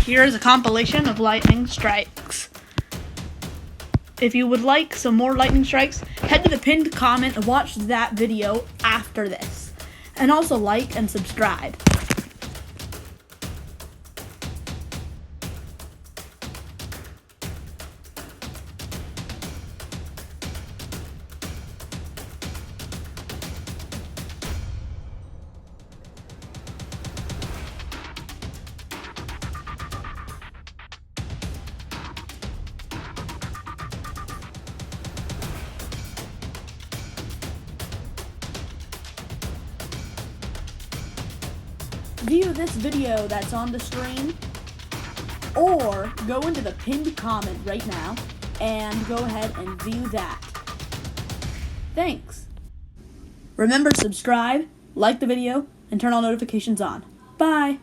here is a compilation of lightning strikes. If you would like some more lightning strikes, head to the pinned comment and watch that video after this. And also like and subscribe. View this video that's on the screen, or go into the pinned comment right now and go ahead and view that. Thanks. Remember to subscribe, like the video, and turn all notifications on. Bye.